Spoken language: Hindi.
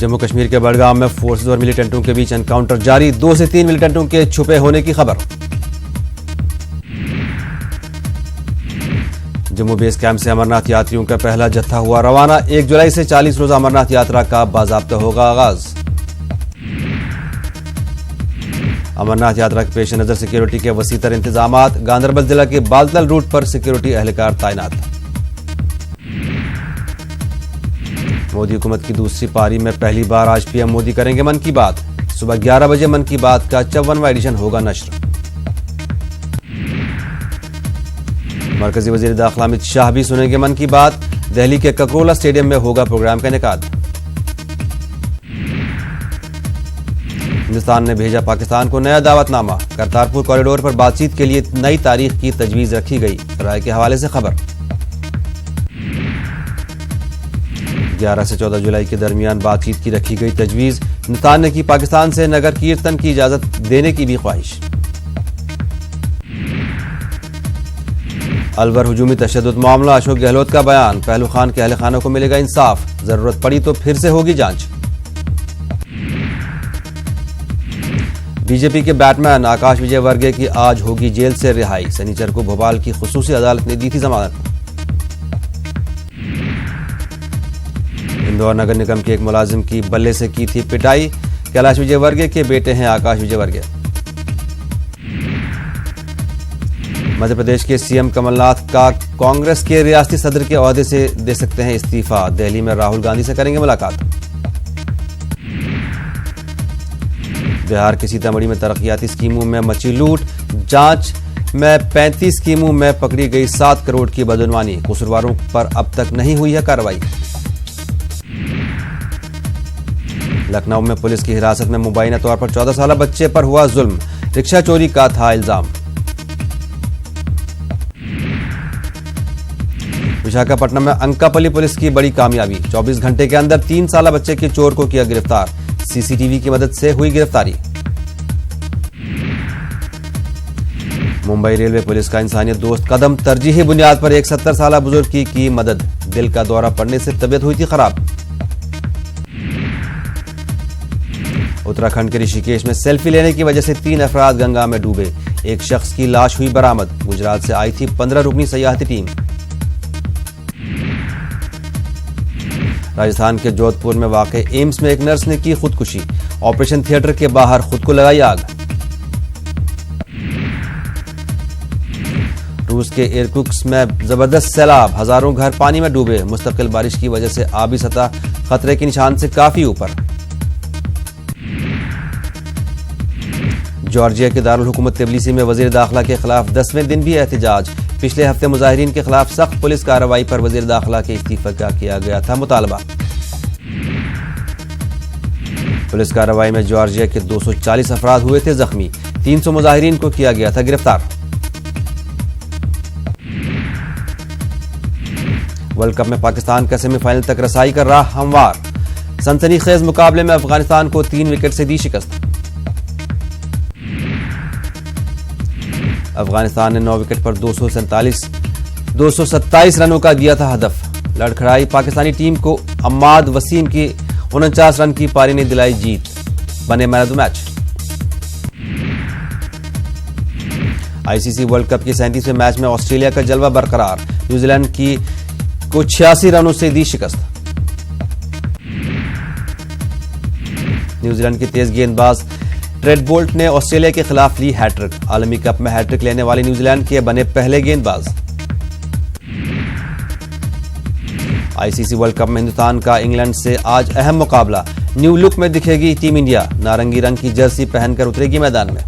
जम्मू कश्मीर के बडगाम में फोर्सेज और मिलिटेंटों के बीच एनकाउंटर जारी, 2 से 3 मिलिटेंटों के छुपे होने की खबर। जम्मू बेस कैंप से अमरनाथ यात्रियों का पहला जत्था हुआ रवाना, 1 जुलाई से 40 रोजा अमरनाथ यात्रा का बाज़ाब्ता होगा आगाज। अमरनाथ यात्रा के पेश नजर सिक्योरिटी के वसीतर इंतजामात, गांधरबल जिला के बालतल रूट पर सिक्योरिटी एहलकार तैनात। मोदी हुकूमत की दूसरी पारी में पहली बार आज पीएम मोदी करेंगे मन की बात, सुबह 11 बजे मन की बात का 54वां एडिशन होगा नश्र। मरकजी वजीर दाखिला अमित शाह भी सुनेंगे मन की बात, दिल्ली के ककरोला स्टेडियम में होगा प्रोग्राम का इनेकाद। हिंदुस्तान ने भेजा पाकिस्तान को नया दावतनामा, करतारपुर कॉरिडोर पर बातचीत के लिए नई तारीख की तजवीज रखी गई, राय के हवाले से खबर। 11 से 14 जुलाई के दरमियान बातचीत की रखी गई तजवीज, हिंदुस्तान ने की पाकिस्तान से नगर कीर्तन की इजाजत देने की भी ख्वाहिश। अलवर हुजूमी तशद्दुद मामला, अशोक गहलोत का बयान, पहलू खान के अहले खानों को मिलेगा इंसाफ, जरूरत पड़ी तो फिर से होगी जांच। बीजेपी के बैटमैन आकाश विजयवर्गीय की आज होगी जेल से रिहाई, शनिचर को भोपाल की खुसूसी अदालत ने दी थी जमानत। इंदौर नगर निगम के एक मुलाजिम की बल्ले से की थी पिटाई, कैलाश विजयवर्गीय के बेटे हैं आकाश विजयवर्गीय। मध्य प्रदेश के सीएम कमलनाथ का कांग्रेस के रियासती सदर के ओहदे से दे सकते हैं इस्तीफा, दिल्ली में राहुल गांधी से करेंगे मुलाकात। बिहार के सीतामढ़ी में तरक्याती स्कीमों में मची लूट, जांच में 35 स्कीमों में पकड़ी गई 7 करोड़ की बदनवानी, कसूरवारों पर अब तक नहीं हुई है कार्रवाई। लखनऊ में पुलिस की हिरासत में मुबैना तौर पर 14 साल बच्चे पर हुआ जुल्म, रिक्शा चोरी का था इल्जाम। विशाखापट्टनम में अंकापल्ली पुलिस की बड़ी कामयाबी, 24 घंटे के अंदर 3 साल बच्चे के चोर को किया गिरफ्तार, सीसीटीवी की मदद से हुई गिरफ्तारी। मुंबई रेलवे पुलिस का इंसानियत दोस्त कदम, तरजीही बुनियाद पर एक 70 साल बुजुर्ग की मदद, दिल का दौरा पड़ने से तबीयत हुई थी खराब। उत्तराखंड के ऋषिकेश में सेल्फी लेने की वजह से 3 अफराद गंगा में डूबे, एक शख्स की लाश हुई बरामद, गुजरात से आई थी 15 रुकनी सयाहती टीम। राजस्थान के जोधपुर में वाक़े एम्स में एक नर्स ने की खुदकुशी, ऑपरेशन थिएटर के बाहर खुद को लगाई आग। रूस के इरकुत्स्क में जबरदस्त सैलाब, हजारों घर पानी में डूबे, मुस्तकिल बारिश की वजह से आबी सतह खतरे के निशान से काफी ऊपर। जॉर्जिया के दारुल हुकूमत तिबिलिसी में वजीर दाखिला के खिलाफ 10वें दिन भी एहतजाज, पिछले हफ्ते मुजाहिरीन के खिलाफ सख्त पुलिस कार्रवाई पर वजीर दाखिला के इस्तीफे का किया गया था मुतालबा। पुलिस कार्रवाई में जॉर्जिया के 240 अफराद हुए थे जख्मी, 300 मुजाहिरीन को किया गया था गिरफ्तार। वर्ल्ड कप में पाकिस्तान का सेमीफाइनल तक रसाई कर रहा हमवार, सनसनीखेज मुकाबले में अफगानिस्तान को 3 विकेट से दी शिकस्त। अफगानिस्तान ने 9 विकेट पर 227 रनों का दिया था हदफ, लड़खड़ाई पाकिस्तानी टीम को अम्माद वसीम की 49 रन की पारी ने दिलाई जीत, बने man of the match. ICC world cup के 37वें मैच में ऑस्ट्रेलिया का जलवा बरकरार, न्यूजीलैंड की को 86 रनों से दी शिकस्त। न्यूजीलैंड की तेज गेंदबाज ट्रेड बोल्ट ने ऑस्ट्रेलिया के खिलाफ ली हैट्रिक, आलमी कप में हैट्रिक लेने वाले न्यूजीलैंड के बने पहले गेंदबाज। आईसीसी वर्ल्ड कप में हिंदुस्तान का इंग्लैंड से आज अहम मुकाबला, न्यू लुक में दिखेगी टीम इंडिया, नारंगी रंग की जर्सी पहनकर उतरेगी मैदान में।